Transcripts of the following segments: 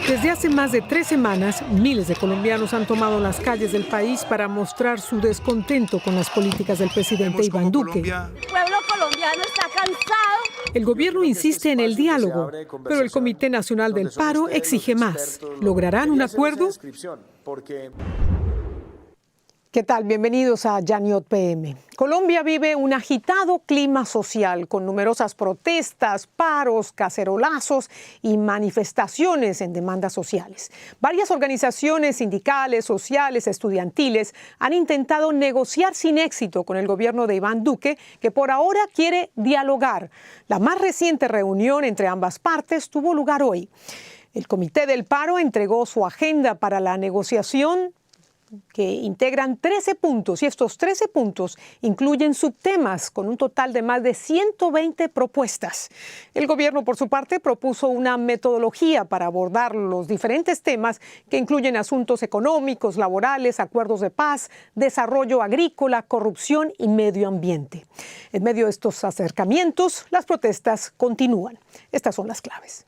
Desde hace más de 3 semanas, miles de colombianos han tomado las calles del país para mostrar su descontento con las políticas del presidente Iván Duque. El pueblo colombiano está cansado. El gobierno insiste en el diálogo, pero el Comité Nacional del Paro exige más. ¿Lograrán un acuerdo? ¿Qué tal? Bienvenidos a Yaniot PM. Colombia vive un agitado clima social con numerosas protestas, paros, cacerolazos y manifestaciones en demandas sociales. Varias organizaciones sindicales, sociales, estudiantiles han intentado negociar sin éxito con el gobierno de Iván Duque, que por ahora quiere dialogar. La más reciente reunión entre ambas partes tuvo lugar hoy. El Comité del Paro entregó su agenda para la negociación, que integran 13 puntos, y estos 13 puntos incluyen subtemas con un total de más de 120 propuestas. El gobierno, por su parte, propuso una metodología para abordar los diferentes temas que incluyen asuntos económicos, laborales, acuerdos de paz, desarrollo agrícola, corrupción y medio ambiente. En medio de estos acercamientos, las protestas continúan. Estas son las claves.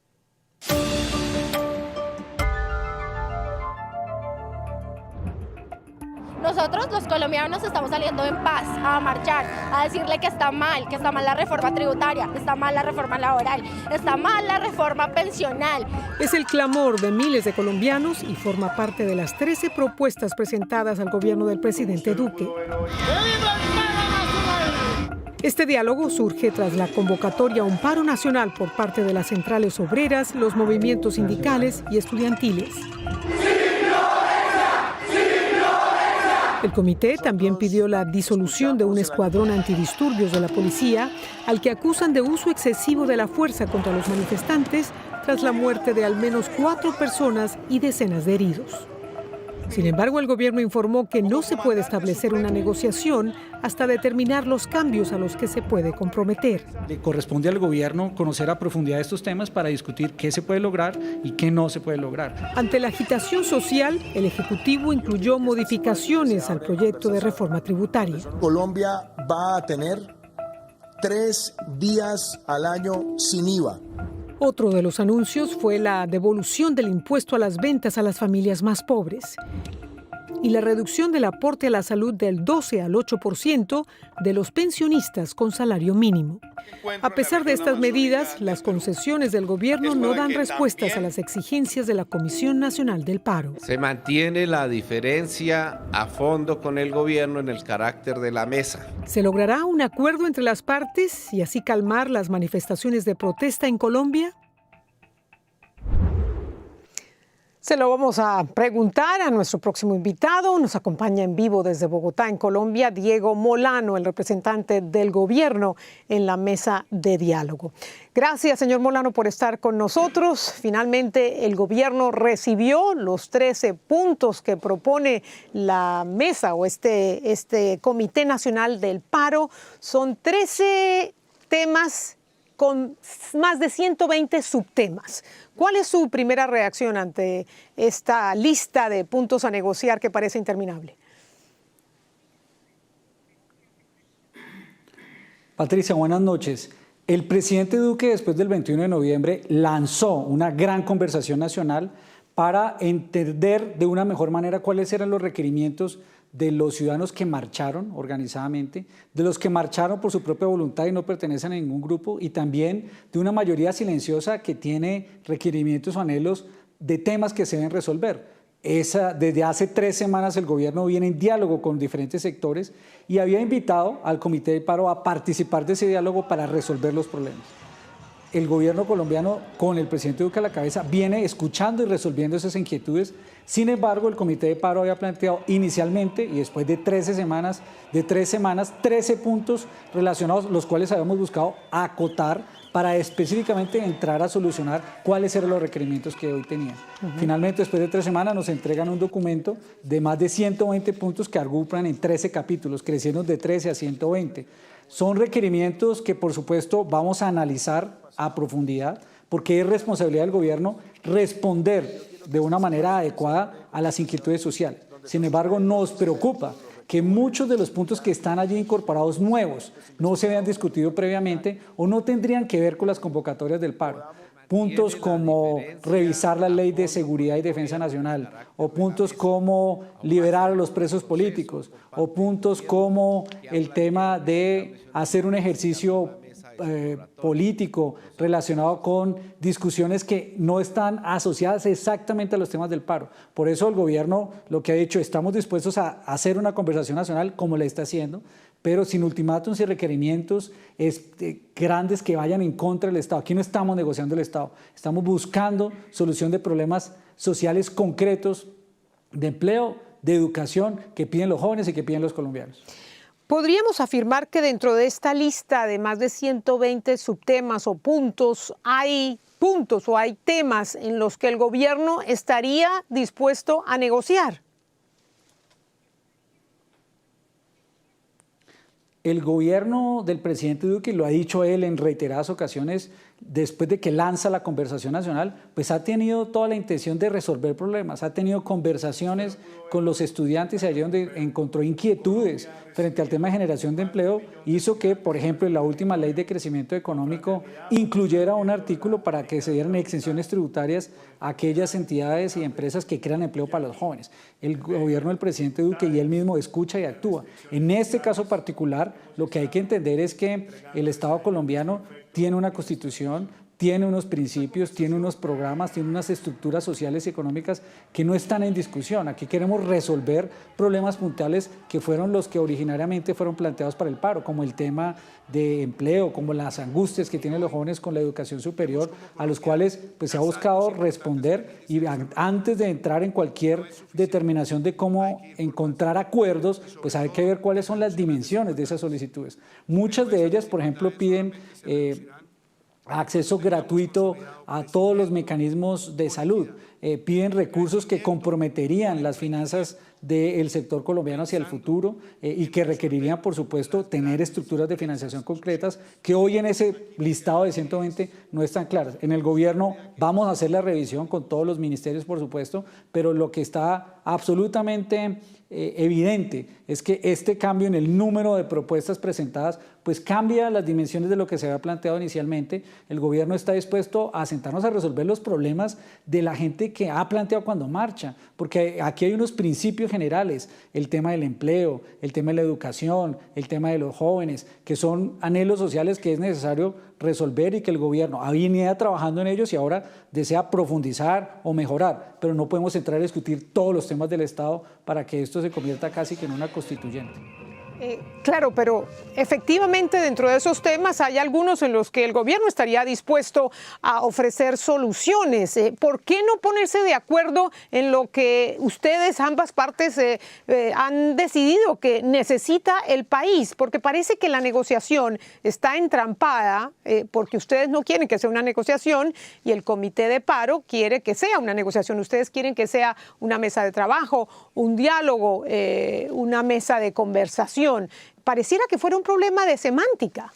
Nosotros, los colombianos, estamos saliendo en paz a marchar, a decirle que está mal la reforma tributaria, está mal la reforma laboral, está mal la reforma pensional. Es el clamor de miles de colombianos y forma parte de las 13 propuestas presentadas al gobierno del presidente Duque. Este diálogo surge tras la convocatoria a un paro nacional por parte de las centrales obreras, los movimientos sindicales y estudiantiles. El comité también pidió la disolución de un escuadrón antidisturbios de la policía, al que acusan de uso excesivo de la fuerza contra los manifestantes tras la muerte de al menos 4 personas y decenas de heridos. Sin embargo, el gobierno informó que no se puede establecer una negociación hasta determinar los cambios a los que se puede comprometer. Le corresponde al gobierno conocer a profundidad estos temas para discutir qué se puede lograr y qué no se puede lograr. Ante la agitación social, el Ejecutivo incluyó modificaciones al proyecto de reforma tributaria. Colombia va a tener 3 días al año sin IVA. Otro de los anuncios fue la devolución del impuesto a las ventas a las familias más pobres y la reducción del aporte a la salud del 12 al 8% de los pensionistas con salario mínimo. A pesar de estas medidas, las concesiones del gobierno no dan respuestas a las exigencias de la Comisión Nacional del Paro. Se mantiene la diferencia a fondo con el gobierno en el carácter de la mesa. ¿Se logrará un acuerdo entre las partes y así calmar las manifestaciones de protesta en Colombia? Se lo vamos a preguntar a nuestro próximo invitado. Nos acompaña en vivo desde Bogotá, en Colombia, Diego Molano, el representante del gobierno en la mesa de diálogo. Gracias, señor Molano, por estar con nosotros. Finalmente, el gobierno recibió los 13 puntos que propone la mesa o este Comité Nacional del Paro. Son 13 temas con más de 120 subtemas. ¿Cuál es su primera reacción ante esta lista de puntos a negociar que parece interminable? Patricia, buenas noches. El presidente Duque, después del 21 de noviembre, lanzó una gran conversación nacional para entender de una mejor manera cuáles eran los requerimientos de los ciudadanos que marcharon organizadamente, de los que marcharon por su propia voluntad y no pertenecen a ningún grupo, y también de una mayoría silenciosa que tiene requerimientos o anhelos de temas que se deben resolver. Desde hace 3 semanas el gobierno viene en diálogo con diferentes sectores y había invitado al Comité del Paro a participar de ese diálogo para resolver los problemas. El gobierno colombiano, con el presidente Duque a la cabeza, viene escuchando y resolviendo esas inquietudes. Sin embargo, el Comité de Paro había planteado inicialmente, y después de 3 semanas, 13 puntos relacionados, los cuales habíamos buscado acotar para específicamente entrar a solucionar cuáles eran los requerimientos que hoy tenían. Finalmente, después de 3 semanas, nos entregan un documento de más de 120 puntos que agrupan en 13 capítulos, crecieron de 13 a 120. Son requerimientos que, por supuesto, vamos a analizar a profundidad, porque es responsabilidad del gobierno responder de una manera adecuada a las inquietudes sociales. Sin embargo, nos preocupa que muchos de los puntos que están allí incorporados nuevos no se habían discutido previamente o no tendrían que ver con las convocatorias del paro. puntos como revisar la ley de seguridad y defensa nacional, o puntos como liberar a los presos políticos, o puntos como el tema de hacer un ejercicio político relacionado con discusiones que no están asociadas exactamente a los temas del paro. Por eso el gobierno lo que ha dicho, estamos dispuestos a hacer una conversación nacional como la está haciendo, pero sin ultimátums y requerimientos grandes que vayan en contra del Estado. Aquí no estamos negociando el Estado, estamos buscando solución de problemas sociales concretos de empleo, de educación que piden los jóvenes y que piden los colombianos. ¿Podríamos afirmar que dentro de esta lista de más de 120 subtemas o puntos hay temas en los que el gobierno estaría dispuesto a negociar? El gobierno del presidente Duque, lo ha dicho él en reiteradas ocasiones, después de que lanza la conversación nacional, pues ha tenido toda la intención de resolver problemas, ha tenido conversaciones con los estudiantes, allí donde encontró inquietudes frente al tema de generación de empleo, hizo que, por ejemplo, en la última ley de crecimiento económico incluyera un artículo para que se dieran exenciones tributarias a aquellas entidades y empresas que crean empleo para los jóvenes. El gobierno del presidente Duque y él mismo escucha y actúa. En este caso particular, lo que hay que entender es que el Estado colombiano tiene una constitución, tiene unos principios, tiene unos programas, tiene unas estructuras sociales y económicas que no están en discusión. Aquí queremos resolver problemas puntuales que fueron los que originariamente fueron planteados para el paro, como el tema de empleo, como las angustias que tienen los jóvenes con la educación superior, a los cuales pues, se ha buscado responder, y antes de entrar en cualquier determinación de cómo encontrar acuerdos, pues hay que ver cuáles son las dimensiones de esas solicitudes. Muchas de ellas, por ejemplo, piden acceso gratuito a todos los mecanismos de salud, piden recursos que comprometerían las finanzas del sector colombiano hacia el futuro y que requerirían, por supuesto, tener estructuras de financiación concretas que hoy en ese listado de 120 no están claras. En el gobierno vamos a hacer la revisión con todos los ministerios, por supuesto, pero lo que está absolutamente evidente es que este cambio en el número de propuestas presentadas pues cambia las dimensiones de lo que se había planteado inicialmente. El gobierno está dispuesto a sentarnos a resolver los problemas de la gente que ha planteado cuando marcha, porque aquí hay unos principios generales, el tema del empleo, el tema de la educación, el tema de los jóvenes, que son anhelos sociales que es necesario resolver y que el gobierno venía trabajando en ellos y ahora desea profundizar o mejorar, pero no podemos entrar a discutir todos los temas del Estado para que esto se convierta casi que en una constituyente. Claro, pero efectivamente dentro de esos temas hay algunos en los que el gobierno estaría dispuesto a ofrecer soluciones. ¿Por qué no ponerse de acuerdo en lo que ustedes, ambas partes, han decidido que necesita el país? Porque parece que la negociación está entrampada porque ustedes no quieren que sea una negociación y el comité de paro quiere que sea una negociación. Ustedes quieren que sea una mesa de trabajo, un diálogo, una mesa de conversación. Pareciera que fuera un problema de semántica.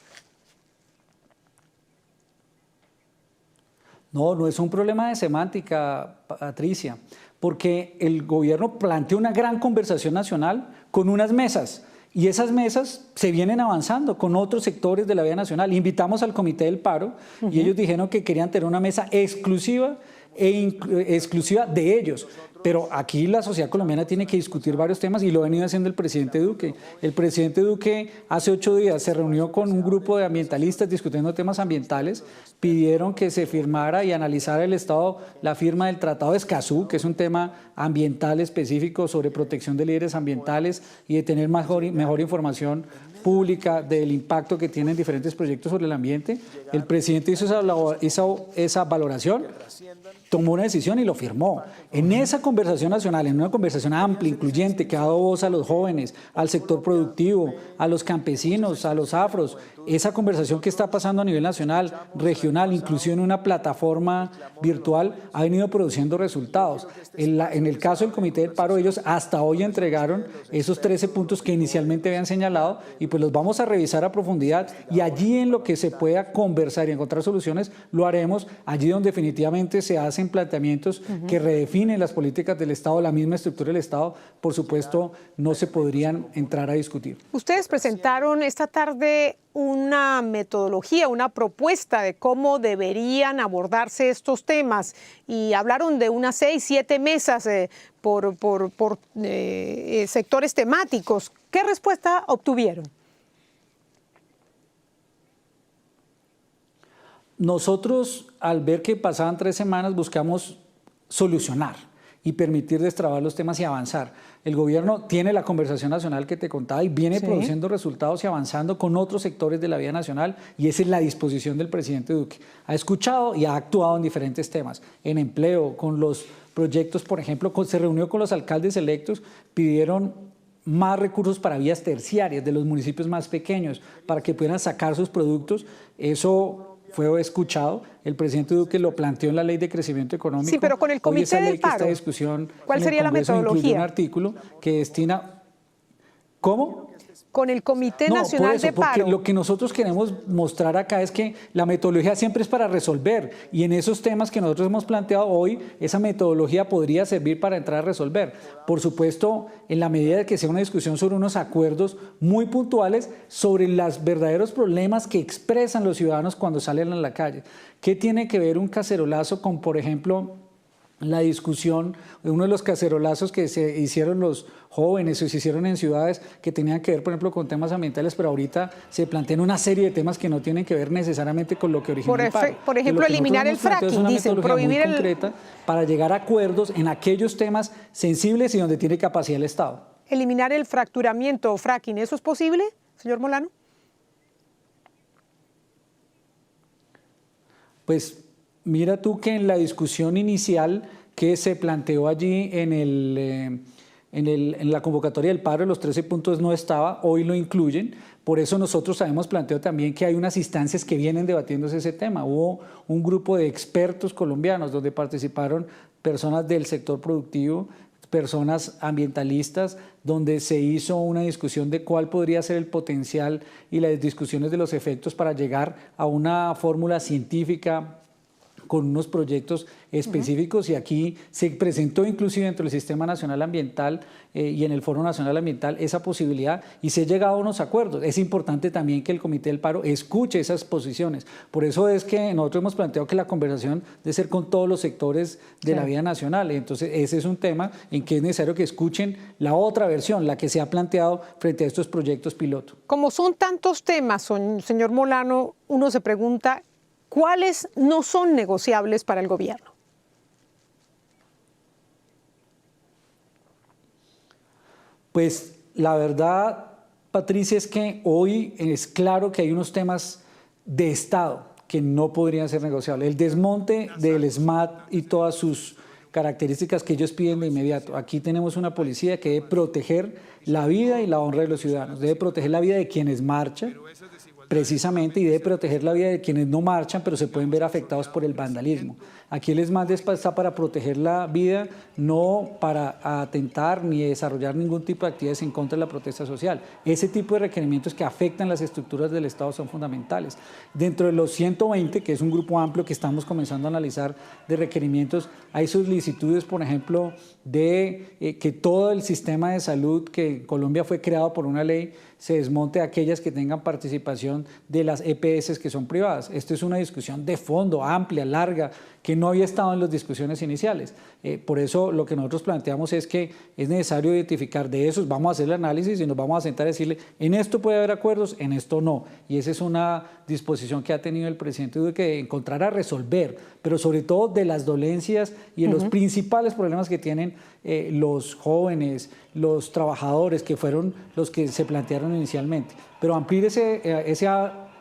No, no es un problema de semántica, Patricia, porque el gobierno planteó una gran conversación nacional con unas mesas, y esas mesas se vienen avanzando con otros sectores de la vida nacional. Invitamos al Comité del Paro y ellos dijeron que querían tener una mesa exclusiva de ellos. Pero aquí la sociedad colombiana tiene que discutir varios temas y lo ha venido haciendo el presidente Duque. El presidente Duque hace 8 días se reunió con un grupo de ambientalistas discutiendo temas ambientales, pidieron que se firmara y analizara el Estado la firma del Tratado de Escazú, que es un tema ambiental específico sobre protección de líderes ambientales y de tener mejor información pública del impacto que tienen diferentes proyectos sobre el ambiente. El presidente hizo esa valoración, tomó una decisión y lo firmó. En esa conversación nacional, en una conversación amplia, incluyente, que ha dado voz a los jóvenes, al sector productivo, a los campesinos, a los afros, esa conversación que está pasando a nivel nacional, regional, inclusive en una plataforma virtual, ha venido produciendo resultados. En el caso del Comité del Paro, ellos hasta hoy entregaron esos 13 puntos que inicialmente habían señalado y pues los vamos a revisar a profundidad y allí en lo que se pueda conversar y encontrar soluciones, lo haremos allí donde definitivamente se hacen planteamientos que redefinen las políticas del Estado, la misma estructura del Estado, por supuesto, no se podrían entrar a discutir. Ustedes presentaron esta tarde una metodología, una propuesta de cómo deberían abordarse estos temas y hablaron de unas 6, 7 mesas por sectores temáticos. ¿Qué respuesta obtuvieron? Nosotros, al ver que pasaban 3 semanas, buscamos solucionar y permitir destrabar los temas y avanzar. El gobierno tiene la conversación nacional que te contaba y viene produciendo resultados y avanzando con otros sectores de la vida nacional, y esa es la disposición del presidente Duque. Ha escuchado y ha actuado en diferentes temas, en empleo, con los proyectos, por ejemplo, se reunió con los alcaldes electos, pidieron más recursos para vías terciarias de los municipios más pequeños para que pudieran sacar sus productos. Eso fue escuchado, el presidente Duque lo planteó en la Ley de Crecimiento Económico. Sí, pero con el Comité del Paro, ¿cuál sería la metodología? Incluye un artículo que destina... ¿Cómo? Con el Comité Nacional de Paro. Porque lo que nosotros queremos mostrar acá es que la metodología siempre es para resolver, y en esos temas que nosotros hemos planteado hoy, esa metodología podría servir para entrar a resolver. Por supuesto, en la medida de que sea una discusión sobre unos acuerdos muy puntuales sobre los verdaderos problemas que expresan los ciudadanos cuando salen a la calle. ¿Qué tiene que ver un cacerolazo con, por ejemplo, la discusión, uno de los cacerolazos que se hicieron los jóvenes o se hicieron en ciudades que tenían que ver, por ejemplo, con temas ambientales, pero ahorita se plantean una serie de temas que no tienen que ver necesariamente con lo que originó el paro? Por ejemplo, eliminar el fracking, dicen, prohibir el... concreta para llegar a acuerdos en aquellos temas sensibles y donde tiene capacidad el Estado. Eliminar el fracturamiento o fracking, ¿eso es posible, señor Molano? Pues mira tú que en la discusión inicial que se planteó allí en la convocatoria del paro, los 13 puntos no estaba, hoy lo incluyen. Por eso nosotros habíamos planteado también que hay unas instancias que vienen debatiéndose ese tema. Hubo un grupo de expertos colombianos donde participaron personas del sector productivo, personas ambientalistas, donde se hizo una discusión de cuál podría ser el potencial y las discusiones de los efectos para llegar a una fórmula científica con unos proyectos específicos, y aquí se presentó inclusive dentro del Sistema Nacional Ambiental y en el Foro Nacional Ambiental esa posibilidad, y se ha llegado a unos acuerdos. Es importante también que el Comité del Paro escuche esas posiciones. Por eso es que nosotros hemos planteado que la conversación debe ser con todos los sectores de la vida nacional. Entonces ese es un tema en que es necesario que escuchen la otra versión, la que se ha planteado frente a estos proyectos piloto. Como son tantos temas, señor Molano, uno se pregunta, ¿cuáles no son negociables para el gobierno? Pues la verdad, Patricia, es que hoy es claro que hay unos temas de Estado que no podrían ser negociables. El desmonte del SMAT y todas sus características que ellos piden de inmediato. Aquí tenemos una policía que debe proteger la vida y la honra de los ciudadanos, debe proteger la vida de quienes marchan, precisamente, y debe proteger la vida de quienes no marchan, pero se pueden ver afectados por el vandalismo. Aquí el ESMAD está para proteger la vida, no para atentar ni desarrollar ningún tipo de actividades en contra de la protesta social. Ese tipo de requerimientos que afectan las estructuras del Estado son fundamentales. Dentro de los 120, que es un grupo amplio que estamos comenzando a analizar de requerimientos, hay solicitudes, por ejemplo, de que todo el sistema de salud que en Colombia fue creado por una ley se desmonte aquellas que tengan participación de las EPS que son privadas. Esto es una discusión de fondo, amplia, larga, que no había estado en las discusiones iniciales. Por eso lo que nosotros planteamos es que es necesario identificar de esos, vamos a hacer el análisis y nos vamos a sentar a decirle, en esto puede haber acuerdos, en esto no. Y esa es una disposición que ha tenido el presidente Duque de encontrar a resolver, pero sobre todo de las dolencias y de los principales problemas que tienen los jóvenes, los trabajadores, que fueron los que se plantearon inicialmente. Pero ampliar ese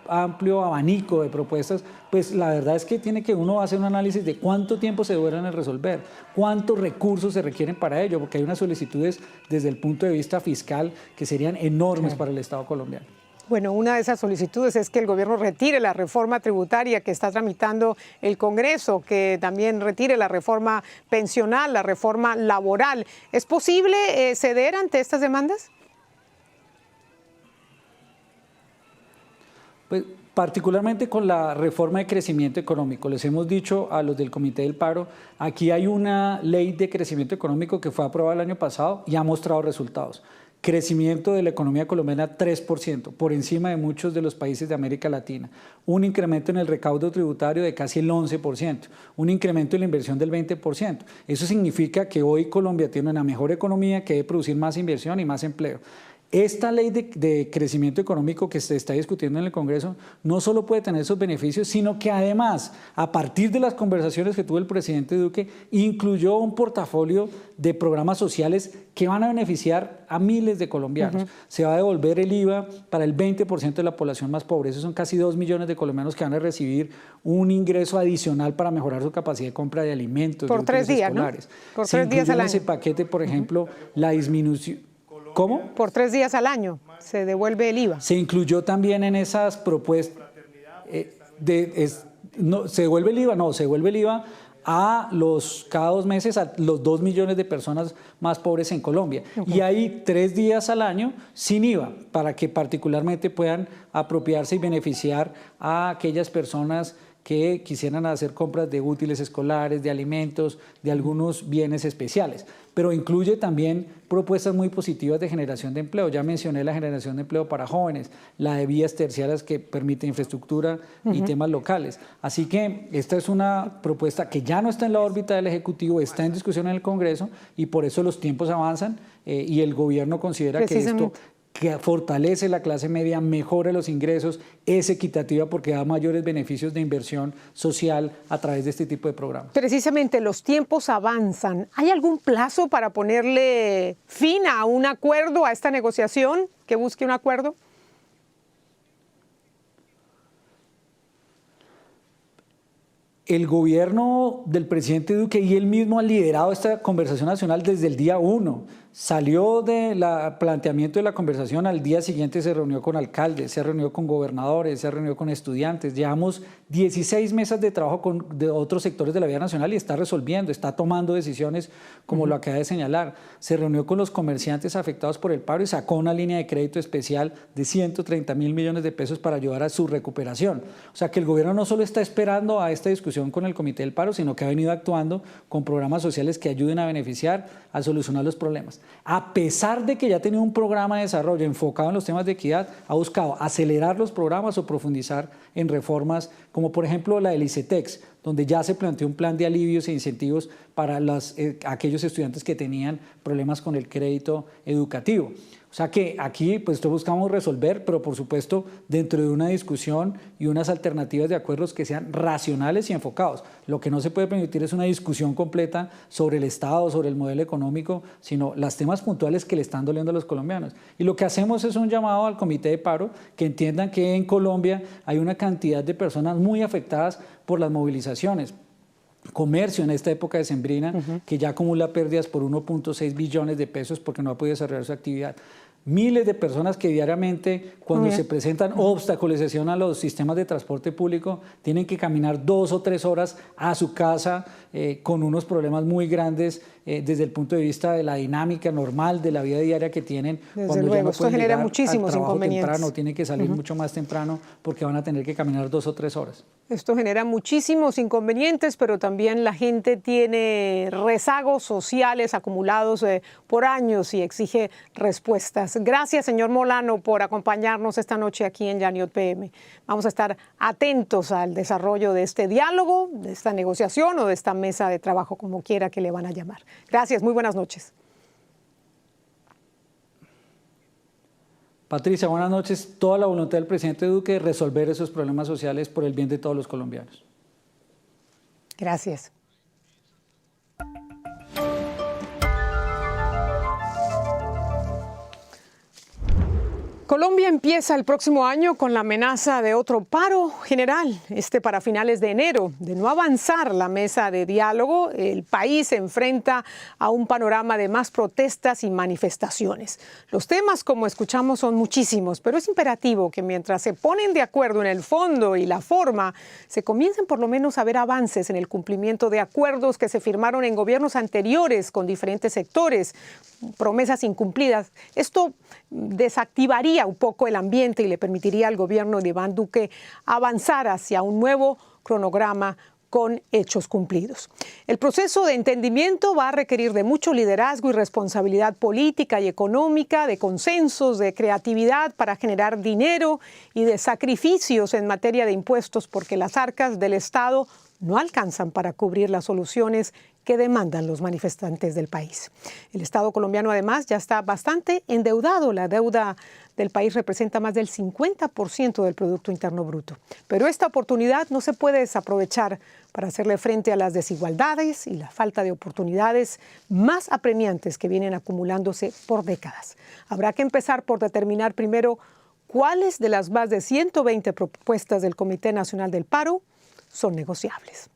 amplio abanico de propuestas, pues la verdad es que tiene que uno hacer un análisis de cuánto tiempo se duran en resolver, cuántos recursos se requieren para ello, porque hay unas solicitudes desde el punto de vista fiscal que serían enormes para el Estado colombiano. Bueno, una de esas solicitudes es que el gobierno retire la reforma tributaria que está tramitando el Congreso, que también retire la reforma pensional, la reforma laboral. ¿Es posible ceder ante estas demandas? Pues particularmente con la reforma de crecimiento económico. Les hemos dicho a los del Comité del Paro, aquí hay una ley de crecimiento económico que fue aprobada el año pasado y ha mostrado resultados. crecimiento de la economía colombiana 3%, por encima de muchos de los países de América Latina, un incremento en el recaudo tributario de casi el 11%, un incremento en la inversión del 20%. Eso significa que hoy Colombia tiene una mejor economía que debe producir más inversión y más empleo. Esta ley de crecimiento económico que se está discutiendo en el Congreso no solo puede tener esos beneficios, sino que además, a partir de las conversaciones que tuvo el presidente Duque, incluyó un portafolio de programas sociales que van a beneficiar a miles de colombianos. Se va a devolver el IVA para el 20% de la población más pobre. Esos son casi 2 millones de colombianos que van a recibir un ingreso adicional para mejorar su capacidad de compra de alimentos, por de útiles 3 días, escolares. ¿no? Por 3 días al año. Se incluyó en ese paquete, por ejemplo, la disminución. ¿Cómo? Por 3 días al año se devuelve el IVA. Se incluyó también en esas propuestas, se devuelve el IVA, no, se devuelve el IVA cada 2 meses a los 2 millones de personas más pobres en Colombia. Y hay 3 días al año sin IVA, para que particularmente puedan apropiarse y beneficiar a aquellas personas que quisieran hacer compras de útiles escolares, de alimentos, de algunos bienes especiales. Pero incluye también propuestas muy positivas de generación de empleo. Ya mencioné la generación de empleo para jóvenes, la de vías terciarias que permite infraestructura y temas locales. Así que esta es una propuesta que ya no está en la órbita del Ejecutivo, está en discusión en el Congreso y por eso los tiempos avanzan y el gobierno considera que esto que fortalece la clase media, mejora los ingresos, es equitativa porque da mayores beneficios de inversión social a través de este tipo de programas. Precisamente los tiempos avanzan. ¿Hay algún plazo para ponerle fin a un acuerdo, a esta negociación, que busque un acuerdo? El gobierno del presidente Duque y él mismo han liderado esta conversación nacional desde el día 1. Salió del planteamiento de la conversación, al día siguiente se reunió con alcaldes, se reunió con gobernadores, se reunió con estudiantes. Llevamos 16 mesas de trabajo de otros sectores de la vida nacional y está resolviendo, está tomando decisiones como lo acaba de señalar. Se reunió con los comerciantes afectados por el paro y sacó una línea de crédito especial de 130.000 millones de pesos para ayudar a su recuperación. O sea que el gobierno no solo está esperando a esta discusión con el Comité del Paro, sino que ha venido actuando con programas sociales que ayuden a beneficiar, a solucionar los problemas. A pesar de que ya tenía un programa de desarrollo enfocado en los temas de equidad, ha buscado acelerar los programas o profundizar en reformas, como por ejemplo la del ICETEX, donde ya se planteó un plan de alivios e incentivos para aquellos estudiantes que tenían problemas con el crédito educativo. O sea que aquí pues buscamos resolver, pero por supuesto dentro de una discusión y unas alternativas de acuerdos que sean racionales y enfocados. Lo que no se puede permitir es una discusión completa sobre el Estado, sobre el modelo económico, sino los temas puntuales que le están doliendo a los colombianos. Y lo que hacemos es un llamado al Comité de Paro, que entiendan que en Colombia hay una cantidad de personas muy afectadas por las movilizaciones. Comercio en esta época decembrina que ya acumula pérdidas por 1.6 billones de pesos porque no ha podido desarrollar su actividad. Miles de personas que diariamente, cuando se presentan obstaculización a los sistemas de transporte público, tienen que caminar 2 o 3 horas a su casa con unos problemas muy grandes desde el punto de vista de la dinámica normal de la vida diaria que tienen. Desde cuando luego, ya no esto pueden genera llegar muchísimos al trabajo inconvenientes. temprano, tienen que salir mucho más temprano porque van a tener que caminar 2 o 3 horas. Esto genera muchísimos inconvenientes, pero también la gente tiene rezagos sociales acumulados por años y exige respuestas. Gracias, señor Molano, por acompañarnos esta noche aquí en Yaniot PM. Vamos a estar atentos al desarrollo de este diálogo, de esta negociación o de esta mesa de trabajo, como quiera que le van a llamar. Gracias, muy buenas noches. Patricia, buenas noches. Toda la voluntad del presidente Duque de resolver esos problemas sociales por el bien de todos los colombianos. Gracias. Colombia empieza el próximo año con la amenaza de otro paro general, para finales de enero. De no avanzar la mesa de diálogo, el país se enfrenta a un panorama de más protestas y manifestaciones. Los temas, como escuchamos, son muchísimos, pero es imperativo que mientras se ponen de acuerdo en el fondo y la forma, se comiencen por lo menos a ver avances en el cumplimiento de acuerdos que se firmaron en gobiernos anteriores con diferentes sectores, promesas incumplidas. Esto desactivaría un poco el ambiente y le permitiría al gobierno de Iván Duque avanzar hacia un nuevo cronograma con hechos cumplidos. El proceso de entendimiento va a requerir de mucho liderazgo y responsabilidad política y económica, de consensos, de creatividad para generar dinero y de sacrificios en materia de impuestos, porque las arcas del Estado no alcanzan para cubrir las soluciones que demandan los manifestantes del país. El Estado colombiano además ya está bastante endeudado. La deuda del país representa más del 50% del Producto Interno Bruto. Pero esta oportunidad no se puede desaprovechar para hacerle frente a las desigualdades y la falta de oportunidades más apremiantes que vienen acumulándose por décadas. Habrá que empezar por determinar primero cuáles de las más de 120 propuestas del Comité Nacional del Paro son negociables.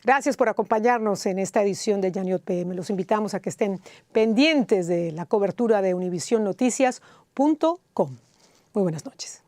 Gracias por acompañarnos en esta edición de Yaniot PM. Los invitamos a que estén pendientes de la cobertura de UnivisionNoticias.com. Muy buenas noches.